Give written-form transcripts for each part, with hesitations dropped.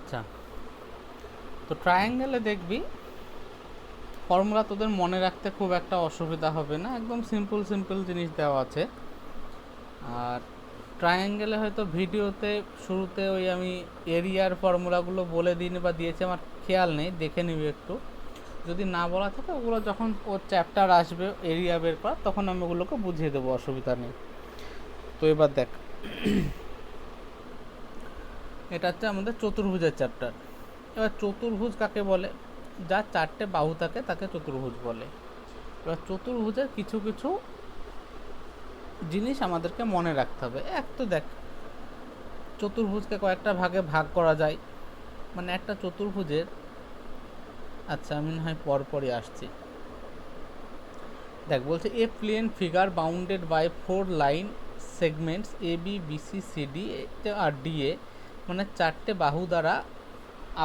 আচ্ছা, তো ট্রায়াঙ্গেলে দেখবি ফর্মুলা তোদের মনে রাখতে খুব একটা অসুবিধা হবে না, একদম সিম্পল সিম্পল জিনিস দেওয়া আছে। আর ট্রায়াঙ্গেলে হয়তো ভিডিওতে শুরুতে ওই আমি এরিয়ার ফর্মুলাগুলো বলে দিই বা দিয়েছি, আমার খেয়াল নেই, দেখে নিবি একটু। যদি না বলা থাকে ওগুলো যখন ওর চ্যাপ্টার আসবে এরিয়া বের করা, তখন আমি ওগুলোকে বুঝিয়ে দেবো, অসুবিধা নেই। তো এবার দেখ, এটা হচ্ছে আমাদের চতুর্ভুজের চ্যাপ্টার। এবার চতুর্ভুজ কাকে বলে? যার চারটে বাহু থাকে তাকে চতুর্ভুজ বলে। এবার চতুর্ভুজের কিছু কিছু জিনিস আমাদেরকে মনে রাখতে হবে। এক তো দেখ, চতুর্ভুজকে কয়েকটা ভাগে ভাগ করা যায়, মানে একটা চতুর্ভুজের, আচ্ছা আমি না হয় পরপরই আসছি। দেখ বলছে a plane figure bounded by 4 line segments A B B C C D আর ডি এ, মানে চারটে বাহু দ্বারা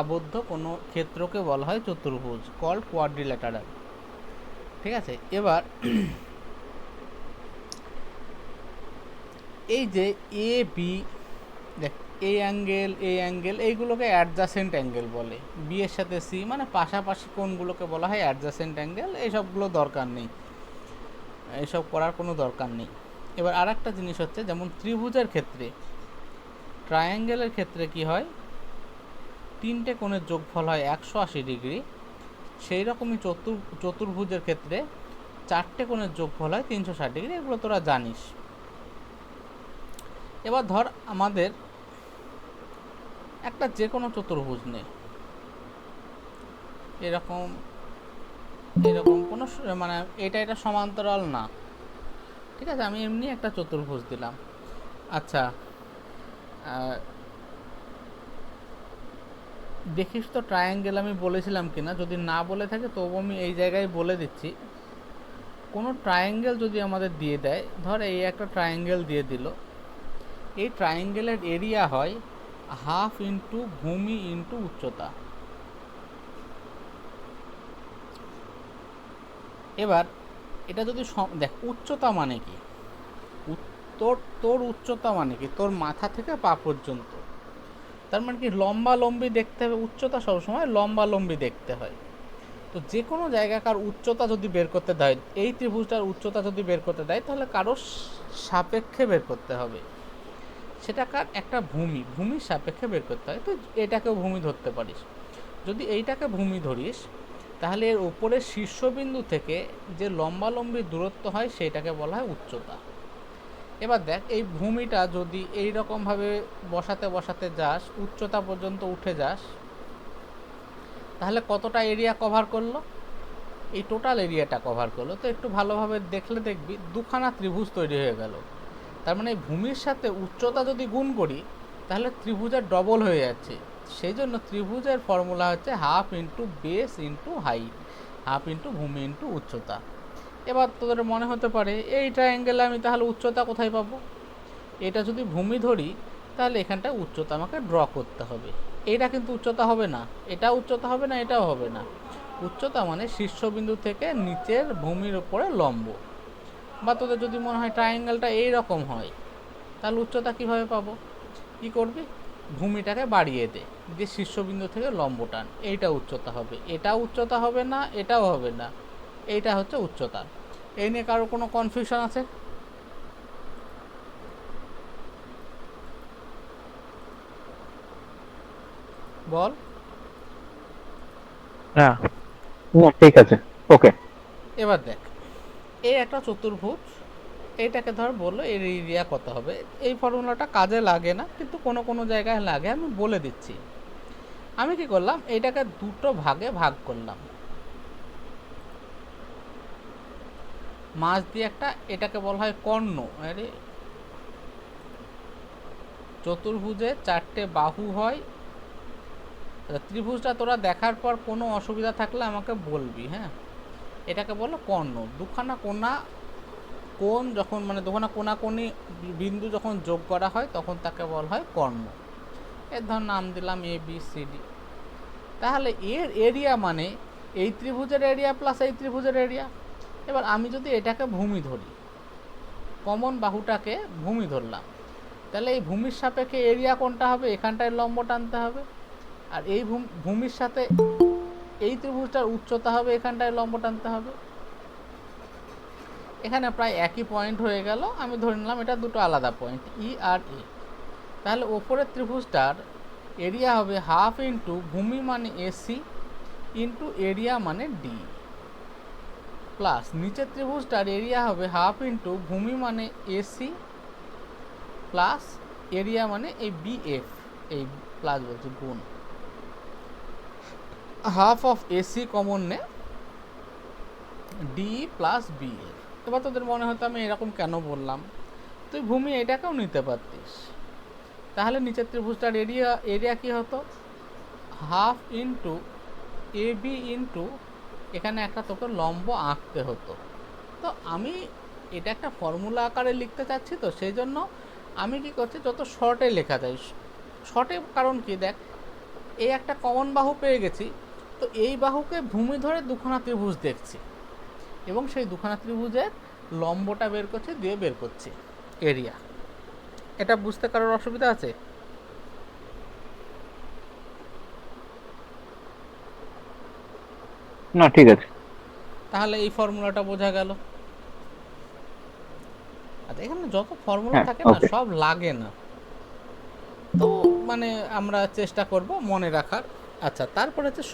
আবদ্ধ কোনো ক্ষেত্রকে বলা হয় চতুর্ভুজ, কল্ড কোয়াড্রিল্যাটারাল। ঠিক আছে, এবার এই যে এ বি, দেখ এ অ্যাঙ্গেল এইগুলোকে অ্যাডজাসেন্ট অ্যাঙ্গেল বলে। বি এর সাথে সি মানে পাশাপাশি কোণগুলোকে বলা হয় অ্যাডজাসেন্ট অ্যাঙ্গেল। এইসবগুলো দরকার নেই, এইসব করার কোনো দরকার নেই। এবার আর একটা জিনিস হচ্ছে, যেমন ত্রিভুজের ক্ষেত্রে, ট্রায়াঙ্গেলের ক্ষেত্রে কি হয়, তিনটে কোণের যোগফল হয় 180 ডিগ্রি। সেই রকমই চতুর্ভুজের ক্ষেত্রে চারটে কোণের যোগফল হয় 360 ডিগ্রি। এগুলো তোরা জানিস। এবার ধর আমাদের একটা যে কোনো চতুর্ভুজ নেই, এরকম এরকম কোনো মানে এটা সমান্তরাল না। ঠিক আছে, আমি এমনি একটা চতুর্ভুজ দিলাম। আচ্ছা, দেখিস তো ট্রায়াঙ্গেল আমি বলেছিলাম কিনা, যদি না বলে থাকে তবু আমি এই জায়গায় বলে দিচ্ছি। কোনো ট্রায়াঙ্গেল যদি আমাদের দিয়ে দেয়, ধর এই একটা ট্রায়াঙ্গেল দিয়ে দিল, এই ট্রায়াঙ্গেলের এরিয়া হয় হাফ ইন্টু ভূমি ইন্টু উচ্চতা। এবার এটা যদি দেখ, উচ্চতা মানে কি, তোর তোর উচ্চতা মানে কি, তোর মাথা থেকে পা পর্যন্ত। তার মানে কি, লম্বা লম্বি দেখতে হবে, উচ্চতা সবসময় লম্বা লম্বি দেখতে হয়। তো যে কোনো জায়গাকার উচ্চতা যদি বের করতে দেয়, এই ত্রিভুজটার উচ্চতা যদি বের করতে দেয়, তাহলে কারোর সাপেক্ষে বের করতে হবে। সেটাকার একটা ভূমির সাপেক্ষে বের করতে হয়। তো এটাকেও ভূমি ধরতে পারিস। যদি এইটাকে ভূমি ধরিস, তাহলে এর উপরের শীর্ষবিন্দু থেকে যে লম্বালম্বি দূরত্ব হয় সেটাকে বলা হয় উচ্চতা। এবার দেখ, এই ভূমিটা যদি এই রকমভাবে বসাতে বসাতে যাস, উচ্চতা পর্যন্ত উঠে যাস, তাহলে কতটা এরিয়া কভার করলো? এই টোটাল এরিয়াটা কভার করলো। তো একটু ভালোভাবে দেখলে দেখবি দুখানা ত্রিভুজ তৈরি হয়ে গেল। তার মানে এই ভূমির সাথে উচ্চতা যদি গুণ করি, তাহলে ত্রিভুজের ডবল হয়ে যাচ্ছে। সেই জন্য ত্রিভুজের ফর্মুলা হচ্ছে half into base into height, half into ভূমি ইন্টু উচ্চতা। এবার তোদের মনে হতে পারে, এই ট্রায়াঙ্গেলে আমি তাহলে উচ্চতা কোথায় পাবো? এটা যদি ভূমি ধরি, তাহলে এখানটায় উচ্চতা আমাকে ড্র করতে হবে। এটা কিন্তু উচ্চতা হবে না, এটা উচ্চতা হবে না, এটাও হবে না। উচ্চতা মানে শীর্ষবিন্দু থেকে নিচের ভূমির উপরে লম্ব। বা তোদের যদি মনে হয় ট্রায়াঙ্গেলটা এইরকম হয়, তাহলে উচ্চতা কীভাবে পাবো? কি করবি, ভূমিটাকে বাড়িয়ে দে, যে শীর্ষবিন্দু থেকে লম্ব টান, এইটা উচ্চতা হবে। এটা উচ্চতা হবে না, এটাও হবে না, এইটা হচ্ছে উচ্চতা। এই নিয়ে কারো কোনো কনফিউশন আছে? বল। না, না, ঠিক আছে, ওকে। এবার দেখ, এই একটা চতুর্ভুজ, এইটাকে ধর বললো এর এরিয়া কত হবে। এই ফর্মুলাটা কাজে লাগে না, কিন্তু কোনো কোনো জায়গায় লাগে, আমি বলে দিচ্ছি। আমি কি করলাম, এইটাকে দুটো ভাগে ভাগ করলাম, মাঝ দিয়ে একটা, এটাকে বলা হয় কর্ণ। আরে, চতুর্ভুজে চারটে বাহু হয়। ত্রিভুজটা তোরা দেখার পর কোনো অসুবিধা থাকলে আমাকে বলবি, হ্যাঁ। এটাকে বলো কর্ণ। দুখানা কোণা, কোণ যখন মানে দুখানা কোণাকোণি বিন্দু যখন যোগ করা হয়, তখন তাকে বলা হয় কর্ণ। এর ধর নাম দিলাম এ বি সি ডি। তাহলে এর এরিয়া মানে এই ত্রিভুজের এরিয়া প্লাস এই ত্রিভুজের এরিয়া। এবার আমি যদি এটাকে ভূমি ধরি, কমন বাহুটাকে ভূমি ধরলাম, তাহলে এই ভূমির সাপেক্ষে এরিয়া কোনটা হবে? এখানটায় লম্ব টানতে হবে। আর এই ভূমির সাথে এই ত্রিভুজটার উচ্চতা হবে, এখানটায় লম্ব টানতে হবে। এখানে প্রায় একই পয়েন্ট হয়ে গেল। আমি ধরে নিলাম এটা দুটো আলাদা পয়েন্ট, ই আর এ। তাহলে ওপরের ত্রিভুজটার এরিয়া হবে হাফ ইন্টু ভূমি মানে এসি ইন্টু এরিয়া মানে ডি, প্লাস নিচের ত্রিভুজটার এরিয়া হবে হাফ ইন্টু ভূমি মানে এসি প্লাস এরিয়া মানে এই বিএফ, এই প্লাস বলছে গুণ হাফ অফ এসি কমন নে ডি প্লাস বিএফ। এবার তোদের মনে হতো আমি এরকম কেন বললাম, তুই ভূমি এটাকেও নিতে পারতিস। তাহলে নিচের ত্রিভুজটার এরিয়া কি হতো, half into A B into এখানে একটা তোকে লম্ব আঁকতে হতো। তো আমি এটা একটা ফর্মুলা আকারে লিখতে চাচ্ছি, তো সেই জন্য আমি কি করছি, যত শর্টে লেখা যায় শর্টে। কারণ কি দেখ, এই একটা কমন বাহু পেয়ে গেছি, তো এই বাহুকে ভূমি ধরে দুখানা ত্রিভুজ দেখছি এবং সেই দুখানা ত্রিভুজের লম্বটা বের করছি, দিয়ে বের করছি এরিয়া। এটা বুঝতে কারোর অসুবিধা আছে? না ঠিক আছে। তাহলে এই ফর্মুলাটা বোঝা গেল। আচ্ছা, এখানে যত ফর্মুলা হ্যাঁ, থাকে না ওকে। সব লাগে না, তো মানে আমরা চেষ্টা করব মনে রাখার। আচ্ছা, তারপরে হচ্ছে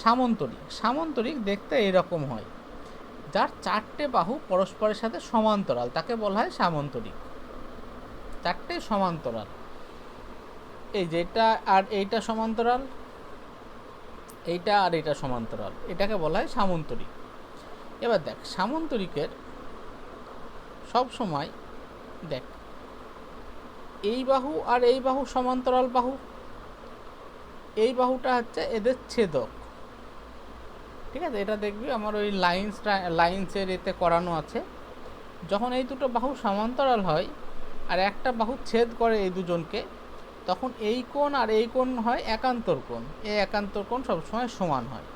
সামন্তরিক। সামন্তরিক দেখতে এরকম হয়, যার চারটে বাহু পরস্পরের সাথে সমান্তরাল, তাকে বলা হয় সামন্তরিক। চারটে সমান্তরাল, এই যেটা আর এইটা সমান্তরাল, এইটা আর এইটা সমান্তরাল, এটাকে বলা হয় সামন্তরিক। এবার দেখ, সামন্তরিকের সব সময় দেখ, এই বাহু আর এই বাহু সমান্তরাল বাহু, এই বাহুটা হচ্ছে এদের ছেদক। ঠিক আছে, এটা দেখবি আমার ওই লাইন্সের এতে করানো আছে। যখন এই দুটো বাহু সমান্তরাল হয় আর একটা বাহু ছেদ করে এই দুজনকে, তখন এই কোণ আর এই কোণ হয় একান্তর কোণ। এই একান্তর কোণ সবসময় সমান হয়।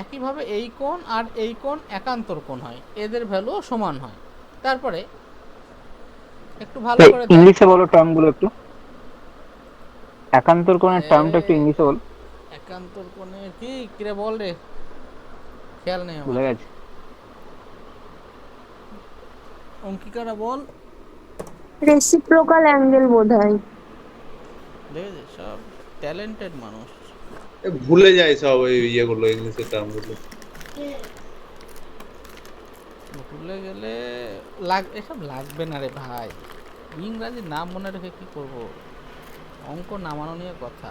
একইভাবে এই কোণ আর এই কোণ একান্তর কোণ হয়, এদের ভ্যালুও সমান হয়। তারপরে একটু ভালো করে দেখ, ইংলিশে বলো টার্মগুলো একটু, একান্তর কোণের টার্মটা একটু ইংলিশে বল। একান্তর কোণে কি কিরে বল রে, খেয়াল নেই আমার। ভুলে গেছি। অঙ্কিকারা বল। রেসিপ্রোকাল অ্যাঙ্গেল বোধহয়। দেখেছিস, সব ট্যালেন্টেড মানুষ। ভুলে যায় সব ওই ইয়েগুলো, ইংলিশের টার্মগুলো। ভুলে গেলে এসব লাগবে না রে ভাই, ইংরাজি নাম মনে রেখে কি করব, অঙ্ক নামানো নিয়ে কথা।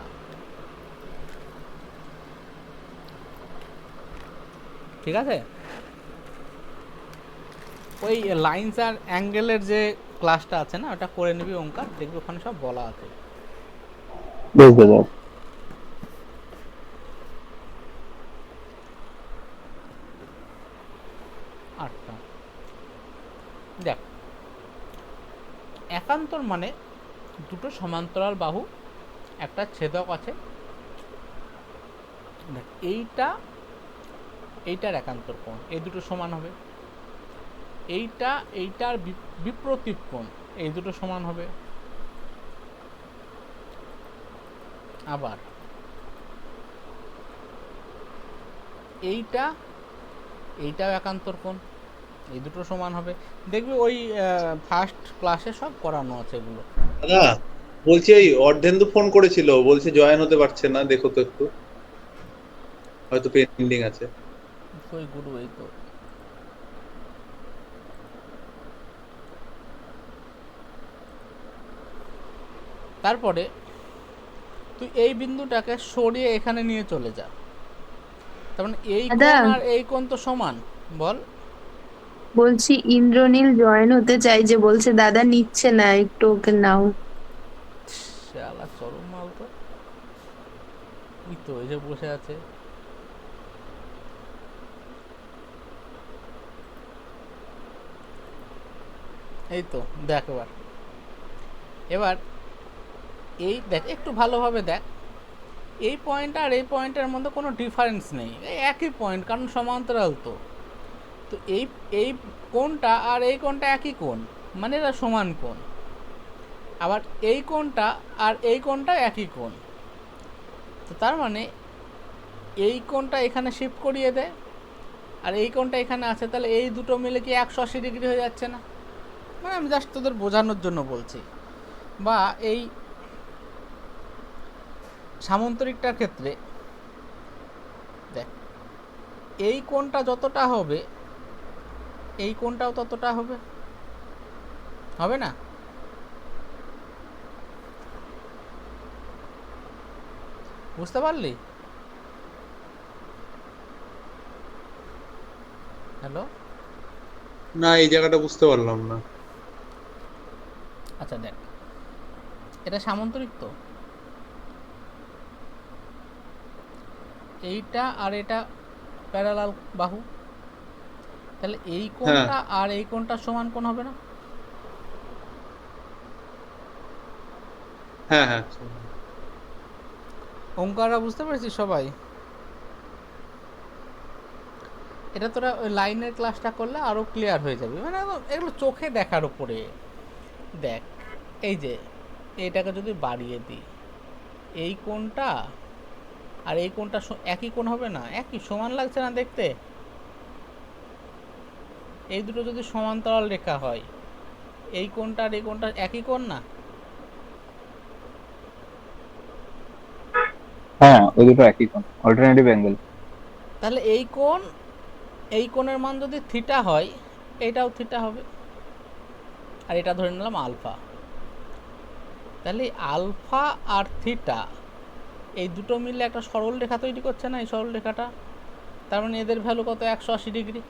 ঠিক আছে, ওই লাইন্স আর অ্যাঙ্গেলের যে ক্লাসটা আছে না, ওটা করে নিবি অঙ্কার, দেখবি ওখানে সব বলা আছে। বুঝতে দাও। আচ্ছা দেখ, একান্তর মানে দুটো সমান্তরাল বাহু, একটা ছেদক আছে। দেখ, এইটার একান্তর কোণ, এই দুটো সমান হবে। এইটার বিপ্রতীপ কোণ, এই দুটো সমান হবে। আবার এইটাও একান্তর কোণ, এই দুটো সমান হবে। দেখবি ওই ফার্স্ট ক্লাসে সব করানো আছে এগুলো। দাদা বলছি, এই অর্ধেন্দু ফোন করেছিল, বলছে জয়েন হতে পারছে না, দেখো তো একটু, হয়তো পেন্ডিং আছে। ওই গুরু, এই তো তারপরে তুই এই বিন্দুটাকে সরিয়ে এখানে নিয়ে চলে যা, তার মানে এই দাদা, কোণ আর এই কোণ তো সমান। বল। বলছি ইন্দ্রনীল জয়েন হতে চাই, যে বলছে দাদা নিচ্ছে না, একটু ওকে নাও। শালা চরম মাল তো, এই তো এই যে বসে আছে। এই তো দেখ, এবার এই দেখ, একটু ভালোভাবে দেখ, এই পয়েন্ট আর এই পয়েন্টের মধ্যে কোনো ডিফারেন্স নেই, এই একই পয়েন্ট, কারণ সমান্তরাল। তো তো এই কোণটা আর এই কোণটা একই কোণ, মানে এরা সমান কোণ। আবার এই কোণটা আর এই কোণটা একই কোণ, তো তার মানে এই কোণটা এখানে শিফট করিয়ে দেয়, আর এই কোণটা এখানে আছে, তাহলে এই দুটো মিলে কি 180 ডিগ্রি হয়ে যাচ্ছে না? মানে আমি জাস্ট তোদের বোঝানোর জন্য বলছি। বা এই সামান্তরিকটার ক্ষেত্রে দেখ, এই কোণটা যতটা হবে এই কোণটাও ততটা হবে, হবে না? বুঝতে পারলি? হ্যালো, না, এই জায়গাটা বুঝতে পারলাম না। আচ্ছা দেখ, এটা সামান্তরিক তো, এইটা আর এটা প্যারালাল বাহু, তাহলে এই কোণটা আর এই কোণটা সমান কোণ হবে না? হ্যাঁ হ্যাঁ, অঙ্কটা বুঝতে পেরেছিস সবাই? এটা তোরা ওই লাইনের ক্লাসটা করলে আরো ক্লিয়ার হয়ে যাবে, মানে এগুলো চোখে দেখার উপরে। দেখ, এই যে এইটাকে যদি বাড়িয়ে দিই, এই কোণটা আর এই কোণটা একই কোণ হবে না? একই সমান লাগছে না দেখতে? এই দুটো যদি সমান্তরাল রেখা হয়, এই কোণটা আর এই কোণটা একই কোণ না? হ্যাঁ, ওই দুটো একই কোণ, অল্টারনেটিভ অ্যাঙ্গেল। তাহলে এই কোণের মান যদি থিটা হয়, এটাও থিটা হবে, আর এটা ধরে নিলাম আলফা। তাহলে আলফা আর থিটা এই দুটো মিলে একটা সরল রেখা তৈরি করছে না, এই সরল রেখাটা? তার মানে এদের ভ্যালু কত? 180 ডিগ্রি।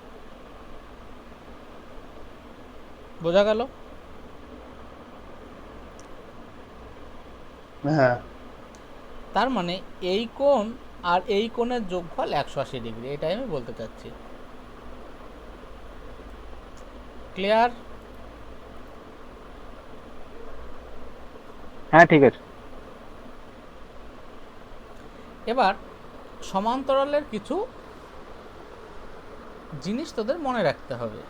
বোঝা গেল? হ্যাঁ। তার মানে এই কোণ আর এই কোণের যোগফল 180 ডিগ্রি, এটাই আমি বলতে চাচ্ছি। ক্লিয়ার? হ্যাঁ, ঠিক আছে। এবার সমান্তরালের কিছু জিনিস তোদের মনে রাখতে হবে,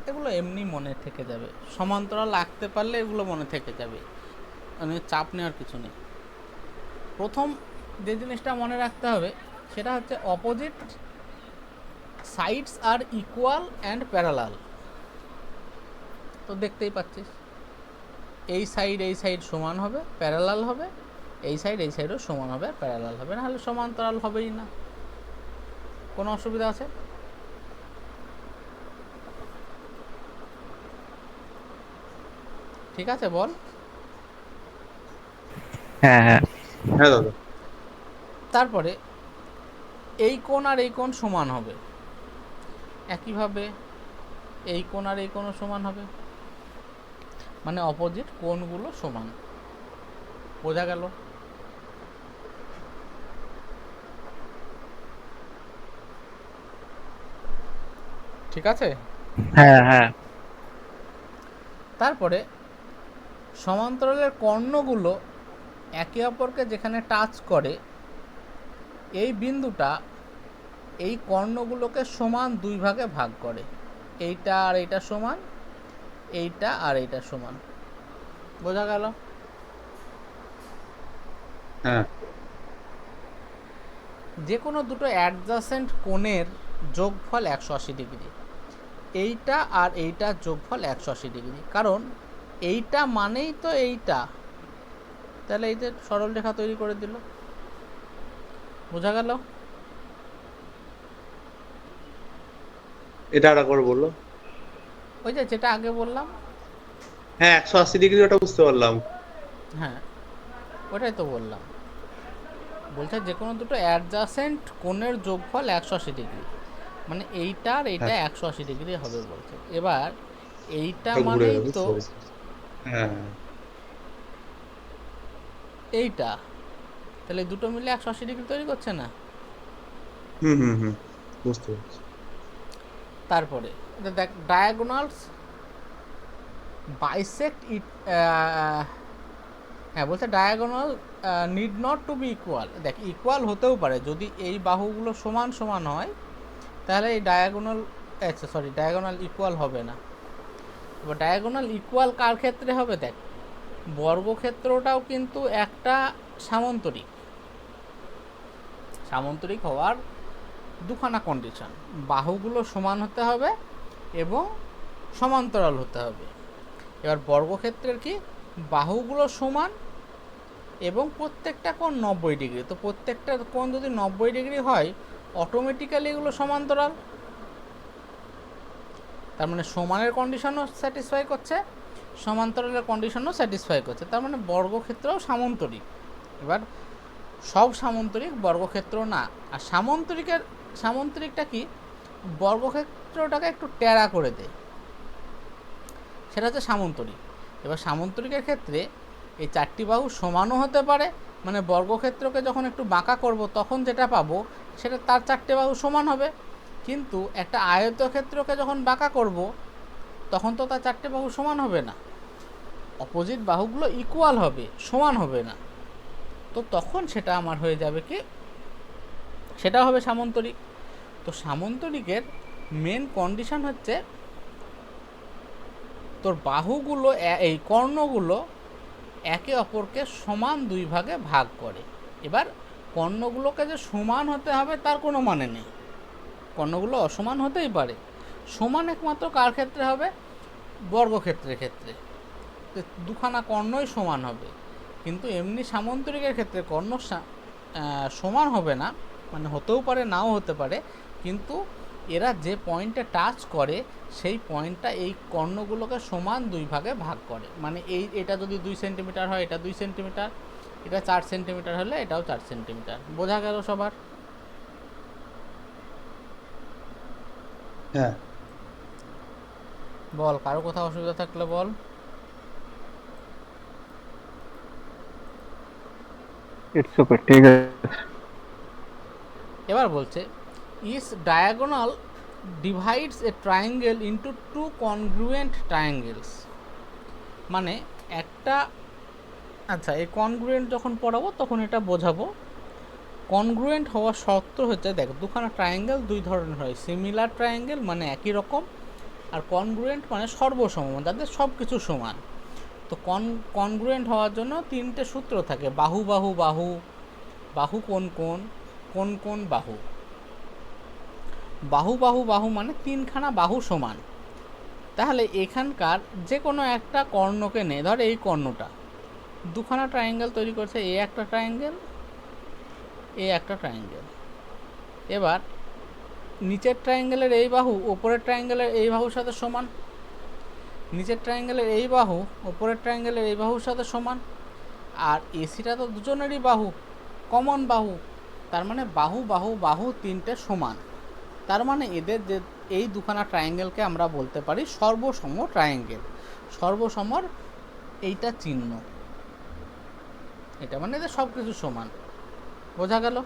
এগুলো এমনি মনে থেকে যাবে, সমান্তরাল আঁকতে পারলে এগুলো মনে থেকে যাবে, মানে চাপ নেওয়ার কিছু নেই। প্রথম যে জিনিসটা মনে রাখতে হবে সেটা হচ্ছে opposite sides are equal and parallel. তো দেখতেই পাচ্ছিস, এই সাইড সমান হবে, প্যারালাল হবে, এই সাইডও সমান হবে আর প্যারালাল হবে, না হলে সমান্তরাল হবেই না। কোনো অসুবিধা আছে? ঠিক আছে, বল। হ্যাঁ হ্যাঁ হ্যাঁ দাদা। তারপরে এই কোণ আর এই কোণ সমান হবে, একইভাবে এই কোণ আর এই কোণও সমান হবে, মানে অপোজিট কোণগুলো সমান। বোঝা গেল? ঠিক আছে। হ্যাঁ হ্যাঁ তারপরে সমান্তরালের কর্ণগুলো একে অপরকে যেখানে টাচ করে, এই বিন্দুটা এই কর্ণগুলোকে সমান দুই ভাগে ভাগ করে, এইটা আর এইটা সমান, এইটা আর এইটা সমান। বোঝা গেল? হ্যাঁ। যে কোনো দুটো অ্যাডজাসেন্ট কোণের যোগফল 180 ডিগ্রি, এইটা আর এইটা যোগফল 180 ডিগ্রি, কারণ এইটা মানেই তো এইটা, তাহলে এই যে সরল রেখা তৈরি করে দিল। বোঝা গেল? এটা আর একবার বললো। ওই যে যেটা আগে বললাম। হ্যাঁ, 180 ডিগ্রি, ওটা বুঝতে পারলাম। হ্যাঁ, ওটাই তো বললাম, বলছে যে কোনো দুটো অ্যাডজাসেন্ট কোণের যোগফল 180 ডিগ্রি, মানে এইটা আর এইটা 180 ডিগ্রি হবে বলছে। এবার এইটা মানেই তো হ্যাঁ, এইটা, তাহলে দুটো মিলে 180 ডিগ্রি তৈরি করছে না? হুম হুম হুম, বুঝতে পারছি। তারপরে দেখ, ডায়াগোনালস বাইসেক্ট ইট, হ্যাঁ বলছে diagonal need not to be equal. দেখ, ইকুয়াল হতেও পারে, যদি এই বাহুগুলো সমান সমান হয় তাহলে এই ডায়াগোনাল, আচ্ছা সরি, ডায়াগোনাল ইকুয়াল হবে না। এবার ডায়াগোনাল ইকুয়াল কার ক্ষেত্রে হবে? দেখ, বর্গক্ষেত্রটাও কিন্তু একটা সামান্তরিক, সামান্তরিক হওয়ার দুখানা কন্ডিশন, বাহুগুলো সমান হতে হবে এবং সমান্তরাল হতে হবে। এবার বর্গক্ষেত্রের কি, বাহুগুলো সমান এবং প্রত্যেকটা কোণ 90 ডিগ্রি। তো প্রত্যেকটা কোণ যদি 90 ডিগ্রি হয় অটোমেটিক্যালি এগুলো সমান্তরাল, তার মানে সমানের কন্ডিশনও স্যাটিসফাই করছে, সমান্তরালের কন্ডিশনও স্যাটিসফাই করছে, তার মানে বর্গক্ষেত্রও সামান্তরিক। এবার সব সামান্তরিক, বর্গক্ষেত্র না। আর সামান্তরিকটা কি, বর্গক্ষেত্রটাকে একটু টেরা করে দেয়, সেটা হচ্ছে সামান্তরিক। এবার সামান্তরিকের ক্ষেত্রে এই চারটি বাহু সমানও হতে পারে, মানে বর্গক্ষেত্রকে যখন একটু বাঁকা করব তখন যেটা পাবো সেটা তার চারটে বাহু সমান হবে, কিন্তু একটা আয়তক্ষেত্রকে যখন বাঁকা করব তখন তো তার চারটে বাহু সমান হবে না, অপোজিট বাহুগুলো ইকুয়াল হবে, সমান হবে না। তো তখন সেটা আমার হয়ে যাবে কি, সেটা হবে সামান্তরিক। তো সামান্তরিকের মেন কন্ডিশন হচ্ছে তোর বাহুগুলো, এই কর্ণগুলো একে অপরকে সমান দুই ভাগে ভাগ করে। এবার কর্ণগুলোকে যে সমান হতে হবে তার কোনো মানে নেই, কর্ণগুলো অসমান হতেই পারে, সমান একমাত্র কার ক্ষেত্রে হবে, বর্গক্ষেত্রের ক্ষেত্রে, দুখানা কর্ণই সমান হবে। কিন্তু এমনি সামান্তরিকের ক্ষেত্রে কর্ণ সমান হবে না, মানে হতেও পারে নাও হতে পারে, কিন্তু এরা যে পয়েন্টে টাচ করে সেই পয়েন্টটা এই কর্ণগুলোকে সমান দুই ভাগে ভাগ করে। মানে এটা যদি 2 সেন্টিমিটার হয় এটা 2 সেন্টিমিটার, এটা 4 সেন্টিমিটার হলে এটাও 4 সেন্টিমিটার। বোঝা গেল সবার? হ্যাঁ। বল, কারো কোথাও অসুবিধা থাকলে বল। ইটস ওকে, ঠিক আছে। এবার বলছে is diagonal divides a triangle into 2 congruent triangles. মানে একটা, আচ্ছা এই কনগ্রুয়েন্ট যখন পড়াবো তখন এটা বোঝাবো। কনগ্রুয়েন্ট হওয়ার শর্ত হচ্ছে, দেখ দুখানা ট্রায়াঙ্গেল দুই ধরনের হয়, সিমিলার ট্রায়াঙ্গেল মানে একই রকম, আর কনগ্রুয়েন্ট মানে সর্বসম, যাদের সব কিছু সমান। তো কনগ্রুয়েন্ট হওয়ার জন্য 3টে সূত্র থাকে, বাহু বাহু বাহু, বাহু কোণ কোণ, কোণ কোণ বাহু। বাহু বাহু বাহু মানে 3খানা বাহু সমান। তাহলে এখানকার যে কোনো একটা কর্ণকে নে, ধর এই কর্ণটা দুখানা ট্রায়াঙ্গেল তৈরি করছে, এ একটা ট্রায়াঙ্গেল, এ একটা ট্রায়াঙ্গেল। এবার নিচের ট্রায়াঙ্গেলের এই বাহু ওপরের ট্রায়াঙ্গেলের এই বাহুর সাথে সমান, নিচের ট্রায়াঙ্গেলের এই বাহু ওপরের ট্রায়াঙ্গেলের এই বাহুর সাথে সমান, আর এসিটা তো দুজনেরই বাহু, কমন বাহু, তার মানে বাহু বাহু বাহু 3টে সমান। তার মানে এদের যে এই দুখানা ট্রায়াঙ্গেলকে আমরা বলতে পারি সর্বসম ট্রায়াঙ্গেল। সর্বসমর এইটা চিহ্ন, এটা মানে এদের সব কিছু সমান। বোঝা গেল?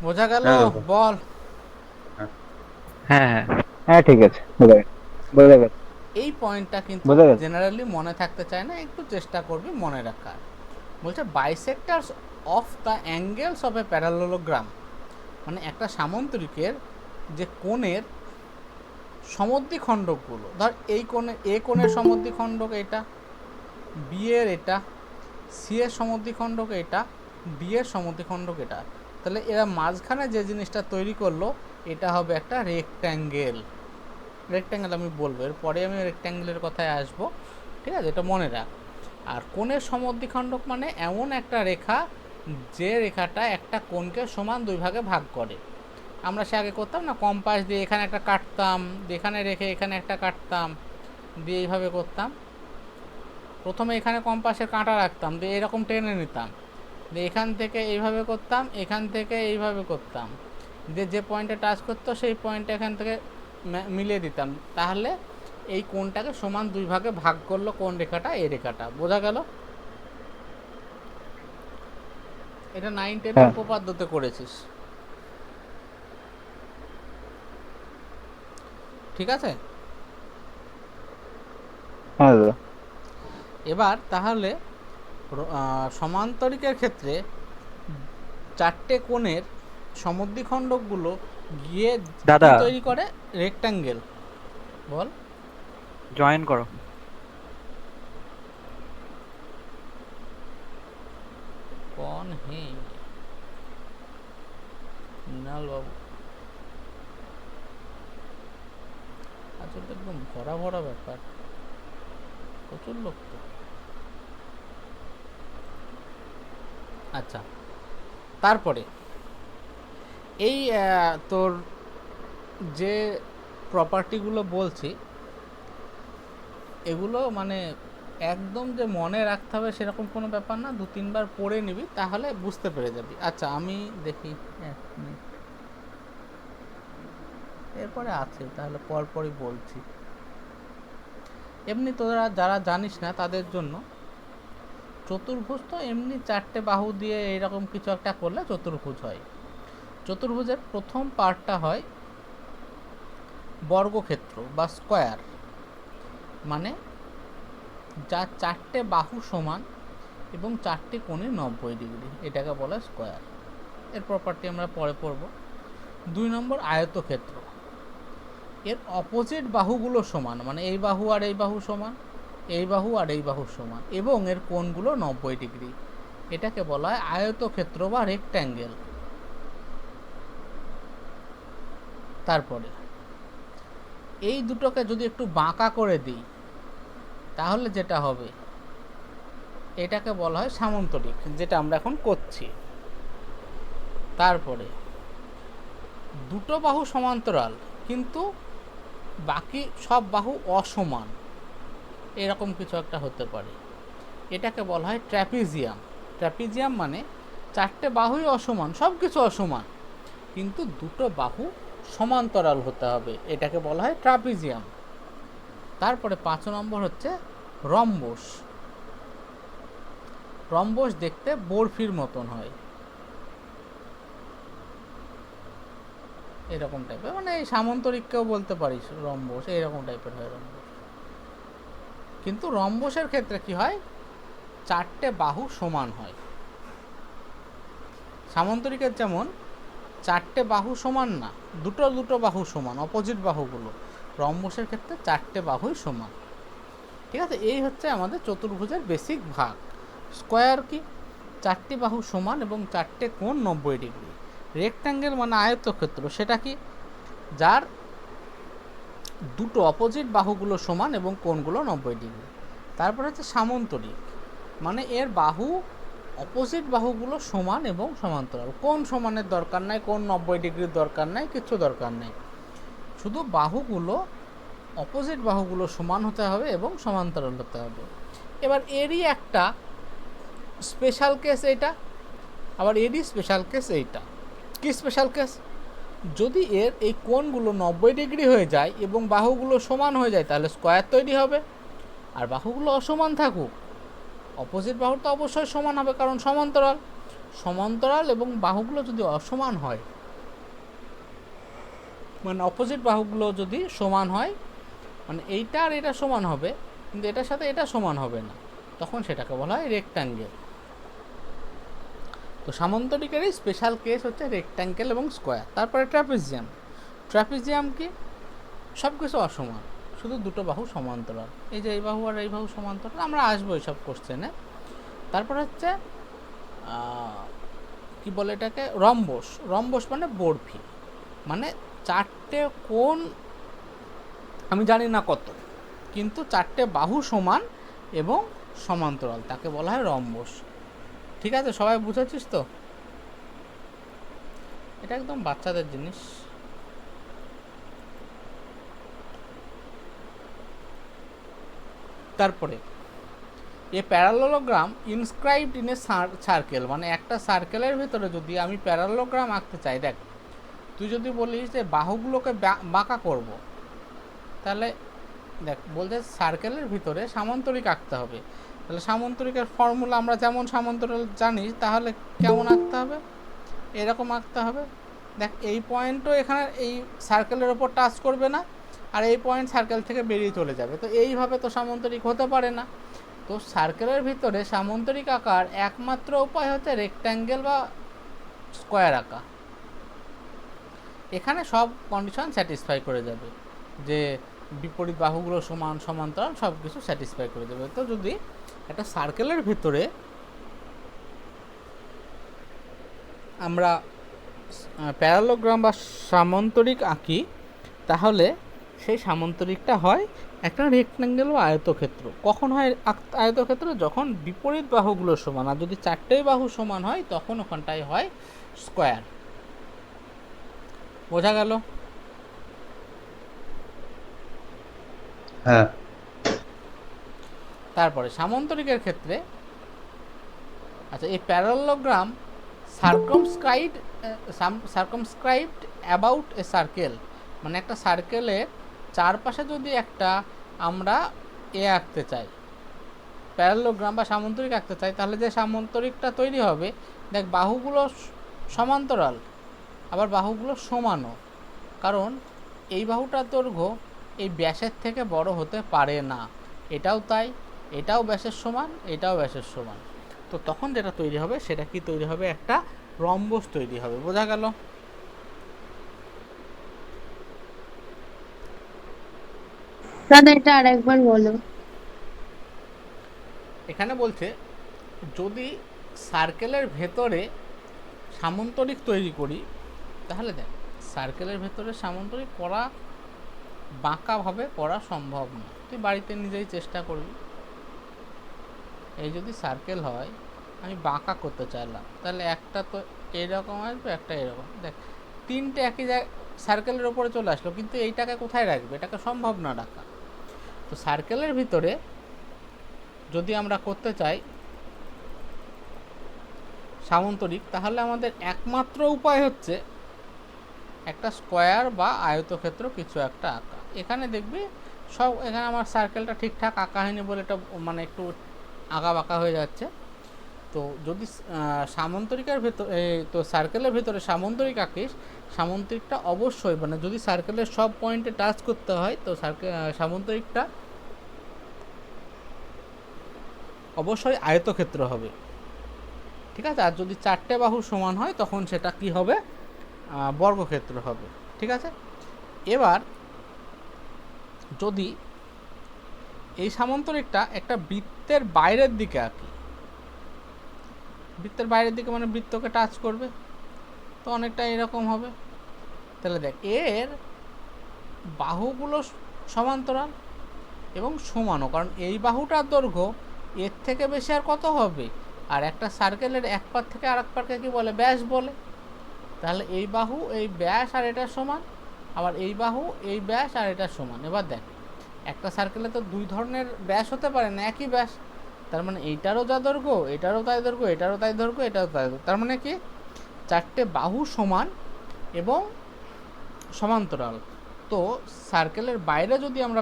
বোঝা গেল? বল। হ্যাঁ হ্যাঁ হ্যাঁ, ঠিক আছে, বোঝা গেল। এই পয়েন্টটা কিন্তু বোঝা গেল। জেনারেলি মনে থাকতে চায় না, একটু চেষ্টা করবি মনে রাখার। বলছে বাইসেক্টরস of the angles of A parallelogram, মানে একটা সামান্তরিকের যে কোণের সমদ্বিখণ্ডকগুলো, ধর এই কোণের এ কোণের সমদ্বিখণ্ডক এটা, বি এর এটা, সি এর সমদ্বিখণ্ডক এটা, ডি এর সমদ্বিখণ্ডক এটা, তাহলে এরা মাঝখানে যে জিনিসটা তৈরি করলো এটা হবে একটা রেক্ট্যাঙ্গেল। রেক্ট্যাঙ্গেল আমি বলবো, এরপরে আমি রেক্ট্যাঙ্গেলের কথায় আসবো, ঠিক আছে, এটা মনে রাখ। আর কোণের সমদ্বিখণ্ডক মানে এমন একটা রেখা যে রেখাটা একটা কোণকে সমান দুই ভাগে ভাগ করে। আমরা সে আগে করতাম না, কম্পাস দিয়ে এখানে একটা কাটতাম, এখানে রেখে এখানে একটা কাটতাম, দিয়ে এইভাবে করতাম। প্রথমে এখানে কম্পাসের কাঁটা রাখতাম, দিয়ে এরকম টেনে নিতাম, দিয়ে এখান থেকে এইভাবে করতাম, এখান থেকে এইভাবে করতাম, দিয়ে যে পয়েন্টে টাচ করতো সেই পয়েন্টে এখান থেকে মিলিয়ে দিতাম, তাহলে এই কোণটাকে সমান দুই ভাগে ভাগ করলো কোন রেখাটা, এই রেখাটা। বোঝা গেল? এটা 9-10 উপপাদ্যতে করেছিস, ঠিক আছে? হ্যাঁ দাদা। এবার তাহলে সমান্তরিকের ক্ষেত্রে 4টে কোণের সমদ্বিখণ্ডকগুলো গিয়ে দাদা। কি তৈরি করে, রেক্ট্যাঙ্গেল। বল। জয়েন করো। कौन है মৃণাল বাবু? আচ্ছা, তো একদম ভরা ভরা ব্যাপার, প্রচুর লোক তো। আচ্ছা, তারপরে এই তোর যে প্রপার্টিগুলো বলছি, এগুলো মানে একদম যে মনে রাখতে হবে সেরকম কোনো ব্যাপার না, 2-3 বার পড়ে নিবি তাহলে বুঝতে পেরে যাবি। আচ্ছা, আমি দেখি 1 মিনিট, এরপরে আছে তাহলে পরপরই বলছি। এমনি তোরা যারা জানিস না তাদের জন্য, চতুর্ভুজ তো এমনি 4টে বাহু দিয়ে এইরকম কিছু একটা করলে চতুর্ভুজ হয়। চতুর্ভুজের প্রথম পার্টটা হয় বর্গক্ষেত্র বা স্কোয়ার, মানে যা 4টে বাহু সমান এবং 4টে কোণে 90 ডিগ্রি, এটাকে বলে স্কোয়ার। এর প্রপার্টি আমরা পরে পড়ব। 2 নম্বর আয়তক্ষেত্র, এর অপোজিট বাহুগুলো সমান, মানে এই বাহু আর এই বাহু সমান, এই বাহু আর এই বাহু সমান, এবং এর কোণগুলো 90 ডিগ্রি, এটাকে বলা হয় আয়তক্ষেত্র বা রেক্ট্যাঙ্গেল। তারপরে এই দুটোকে যদি একটু বাঁকা করে দিই তাহলে যেটা হবে এটাকে বলা হয় সামন্তরিক, যেটা আমরা এখন করছি। তারপরে দুটো বাহু সমান্তরাল কিন্তু বাকি সব বাহু অসমান, এরকম কিছু একটা হতে পারে, এটাকে বলা হয় ট্র্যাপিজিয়াম। ট্র্যাপিজিয়াম মানে 4টে বাহুই অসমান, সব কিছু অসমান, কিন্তু দুটো বাহু সমান্তরাল হতে হবে, এটাকে বলা হয় ট্রাপিজিয়াম। তারপরে 5 নম্বর হচ্ছে রম্বস। রম্বস দেখতে বরফির মতন হয়, এরকম টাইপের, মানে এই সামন্তরিককেও বলতে পারিস রম্বস, এইরকম টাইপের হয় রম্বস। কিন্তু রম্বসের ক্ষেত্রে কি হয়, 4টে বাহু সমান হয়। সামন্তরিকের যেমন 4টে বাহু সমান না, দুটো বাহু সমান, অপোজিট বাহুগুলো। রম্বসের ক্ষেত্রে 4টে বাহুই সমান। ঠিক আছে, এই হচ্ছে আমাদের চতুর্ভুজের বেসিক ভাগ। স্কোয়ার কি, 4টে বাহু সমান এবং 4টে কোণ 90 ডিগ্রি। রেক্ট্যাঙ্গেল মানে আয়তক্ষেত্র, সেটা কি, যার দুটো অপোজিট বাহুগুলো সমান এবং কোণগুলো 90 ডিগ্রি। তারপর হচ্ছে সামন্তরিক, মানে এর বাহু অপোজিট বাহুগুলো সমান এবং সমান্তরাল। কোণ সমানের দরকার নাই, কোণ 90 ডিগ্রির দরকার নাই, কিছু দরকার নেই, শুধু বাহুগুলো অপোজিট বাহুগুলো সমান হতে হবে এবং সমান্তরাল হতে হবে। এবার এরই একটা স্পেশাল কেস এইটা, আবার এরই স্পেশাল কেস এইটা। কি স্পেশাল কেস, যদি এর এই কোণগুলো 90 ডিগ্রি হয়ে যায় এবং বাহুগুলো সমান হয়ে যায় তাহলে স্কোয়ার তৈরি হবে। আর বাহুগুলো অসমান থাকুক, অপোজিট বাহু তো অবশ্যই সমান হবে, কারণ সমান্তরাল। সমান্তরাল এবং বাহুগুলো যদি অসমান হয়, মানে অপোজিট বাহুগুলো যদি সমান হয়, মানে এইটা আর এটা সমান হবে কিন্তু এটার সাথে এটা সমান হবে না, তখন সেটাকে বলা হয় রেক্ট্যাঙ্গেল। তো সামন্তরিকেরই স্পেশাল কেস হচ্ছে রেক্ট্যাঙ্গেল এবং স্কোয়ার। তারপরে ট্র্যাপিজিয়াম। ট্র্যাপিজিয়াম কি, সব কিছু অসমান, শুধু দুটো বাহু সমান্তরাল, এই যে এই বাহু আর এই বাহু সমান্তরাল, আমরা আসবো এইসব কোশ্চেনে। তারপর হচ্ছে কি বলে এটাকে, রম্বস। রম্বস মানে বরফি, মানে 4টে কোণ আমি জানি না কত, কিন্তু 4টে বাহু সমান এবং সমান্তরাল, তাকে বলা হয় রম্বস। ঠিক আছে, সবাই বুঝেছিস তো? এটা একদম বাচ্চাদের জিনিস। তারপরে এ parallelogram inscribed in a circle, মানে একটা সার্কেলের ভিতরে যদি আমি প্যারালোগ্রাম আঁকতে চাই, দেখ তুই যদি বলিস যে বাহুগুলোকে বাঁকা করব, তাহলে দেখ বলতে সার্কেলের ভিতরে সামান্তরিক আঁকতে হবে, তাহলে সামান্তরিকের ফর্মুলা আমরা যেমন সামান্তরাল জানি, তাহলে কেমন আঁকতে হবে, এরকম আঁকতে হবে। দেখ এই পয়েন্টও এখানে এই সার্কেলের ওপর টাচ করবে না, আর এই পয়েন্ট সার্কেল থেকে বেরিয়ে চলে যাবে, তো এইভাবে তো সামান্তরিক হতে পারে না। তো সার্কেলের ভিতরে সামান্তরিক আঁকার একমাত্র উপায় হচ্ছে রেক্ট্যাঙ্গেল বা স্কোয়ার আঁকা। এখানে সব কন্ডিশন স্যাটিসফাই করে যাবে, যে বিপরীত বাহুগুলো সমান, সমান্তরাল, সব কিছু স্যাটিসফাই করে দেবে। তো যদি একটা সার্কেলের ভিতরে আমরা প্যারালোগ্রাম বা সামান্তরিক আঁকি, তাহলে সেই সামান্তরিকটা হয় একটা রেক্ট্যাঙ্গেল বা আয়তক্ষেত্র। কখন হয় আয়তক্ষেত্র? যখন বিপরীত বাহুগুলো সমান, আর যদি চারটেই বাহু সমান হয় তখন ওখানটায় হয় স্কোয়ার। বোঝা গেল? হ্যাঁ। তারপরে সামান্তরিকের ক্ষেত্রে, আচ্ছা, এই প্যারালোগ্রাম সার্কামস্ক্রাইবড অ্যাবাউট এ সার্কেল, মানে একটা সার্কেলের চারপাশে যদি একটা আমরা আঁকতে চাই, প্যারালোগ্রাম বা সামান্তরিক আঁকতে চাই, তাহলে যে সামান্তরিকটা তৈরি হবে, দেখ বাহুগুলো সমান্তরাল, আবার বাহুগুলো সমানও, কারণ এই বাহুটার দৈর্ঘ্য এই ব্যাসের থেকে বড় হতে পারে না। এটাও তাই, এটাও ব্যাসের সমান, এটাও ব্যাসের সমান। তো তখন যেটা তৈরি হবে সেটা কি তৈরি হবে? একটা রম্বস তৈরি হবে। বোঝা গেল? দাদা এটা আরেকবার বলো। এখানে বলছে যদি সার্কেলের ভেতরে সামান্তরিক তৈরি করি, তাহলে দেখ সার্কেলের ভেতরে সামান্তরিক করা বাঁকাভাবে করা সম্ভব না। তুই বাড়িতে নিজেই চেষ্টা করবি। এই যদি সার্কেল হয়, আমি বাঁকা করতে চাইলাম, তাহলে একটা তো এইরকম আসবে, একটা এরকম। দেখ তিনটে একই জায়গায় সার্কেলের ওপরে চলে আসলো, কিন্তু এইটাকে কোথায় রাখবে? এটাকে সম্ভব না রাখা। তো সার্কেলের ভিতরে যদি আমরা করতে চাই সামান্তরিক, তাহলে আমাদের একমাত্র উপায় হচ্ছে একটা স্কোয়ার বা আয়তক্ষেত্র কিছু একটা আঁকা। এখানে দেখবি সব, এখানে আমার সার্কেলটা ঠিকঠাক আঁকা হয়নি বলে এটা মানে একটু আঁকা বাঁকা হয়ে যাচ্ছে। তো যদি সামান্তরিকের ভেতর তো সার্কেলের ভেতরে সামান্তরিক আঁকিস, সামান্তরিকটা অবশ্যই, মানে যদি সার্কেলের সব পয়েন্টে টাচ করতে হয়, তো সামান্তরিকটা অবশ্যই আয়তক্ষেত্র হবে। ঠিক আছে? আর যদি চারটে বাহু সমান হয় তখন সেটা কি হবে? বর্গক্ষেত্র হবে। ঠিক আছে? এবার যদি এই সামান্তরিকটা একটা বৃত্তের বাইরের দিকে আঁকি, বৃত্তের বাইরের দিকে মানে বৃত্তকে টাচ করবে, তো অনেকটা এরকম হবে। তাহলে দেখ এর বাহুগুলো সমান্তরাল এবং সমানও, কারণ এই বাহুটার দৈর্ঘ্য এর থেকে বেশি আর কত হবে? আর একটা সার্কেলের এক পার থেকে আরেক পারকে কি বলে? ব্যাস বলে। তাহলে এই বাহু এই ব্যাস আর এটা সমান, আবার এই বাহু এই ব্যাস আর এটা সমান। এবার দেখ একটা সার্কেলে তো দুই ধরনের ব্যাস হতে পারে না, একই ব্যাস। তার মানে এইটারও যা দৈর্ঘ্য, এটারও তাই দৈর্ঘ্য, এটারও তাই দৈর্ঘ্য, এটারও তাই দৈর্ঘ্য। তার মানে কি চারটে বাহু সমান এবং সমান্তরাল। তো সার্কেলের বাইরে যদি আমরা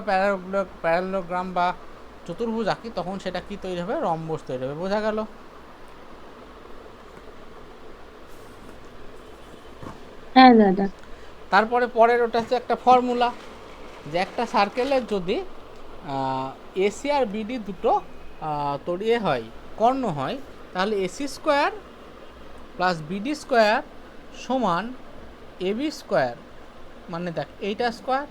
প্যারালোগ্রাম বা চতুর্ভুজ আঁকি, তখন সেটা কি তৈরি হবে? রম্বস তৈরি হবে। বোঝা গেল? হ্যাঁ দাদা। তারপরে পরের ওটা হচ্ছে একটা ফর্মুলা, যে একটা সার্কেলের যদি এসি আর বিডি দুটো তৈরি হয়, কর্ণ হয়, তাহলে AC square plus BD square সমান এবি স্কোয়ার, মানে দেখ এইটা square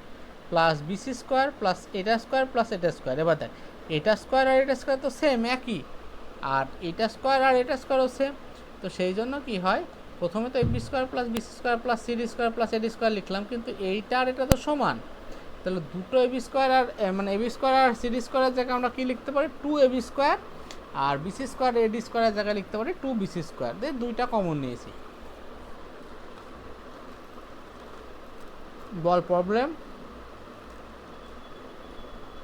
plus BC square plus এটা স্কোয়ার প্লাস এটা স্কোয়ার। এবার দেখ এটা স্কোয়ার আর এটা স্কোয়ার তো সেম, একই, আর এটা স্কোয়ার আর এটা স্কোয়ারও সেম। তো সেই জন্য কি হয়, প্রথমে তো AB square plus BC square plus CD square plus AD square লিখলাম, কিন্তু এইটা আর এটা তো সমান। তাহলে দুটো এবি স্কোয়ার আর মানে এবি স্কোয়ার আর সিডি স্কোয়ারের জায়গায় আমরা কী লিখতে পারি? 2ab স্কোয়ার, আর বিসি স্কোয়ার এডি স্কোয়ারের জায়গায় লিখতে পারি 2bc স্কোয়ার। দিয়ে দুইটা কমন নিয়েছি। বল প্রবলেম?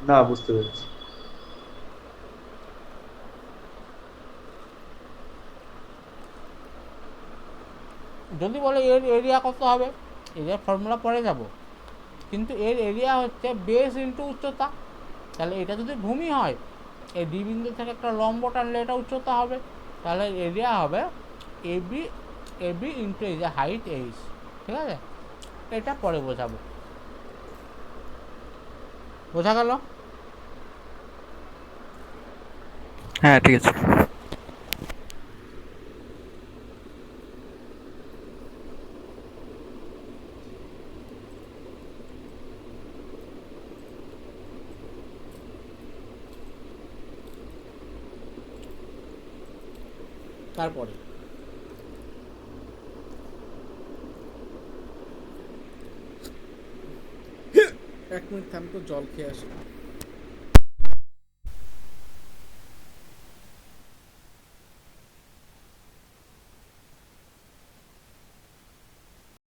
না, বুঝতে পেরেছি। যদি বলে এর এরিয়া কত হবে, এরিয়ার ফর্মুলা পরে যাব, কিন্তু এর এরিয়া হচ্ছে বেস ইন্টু উচ্চতা। তাহলে এটা যদি ভূমি হয়, এই ডি বিন্দু থেকে একটা লম্ব টানলে এটা উচ্চতা হবে, তাহলে এরিয়া হবে এবি এবি ইন্টু এই যে হাইট এইচ। ঠিক আছে? এটা পরে বোঝাবো। বোঝা গেল? হ্যাঁ ঠিক আছে। তারপরে এক মিনিট থাম, তো জল খেয়ে আসি।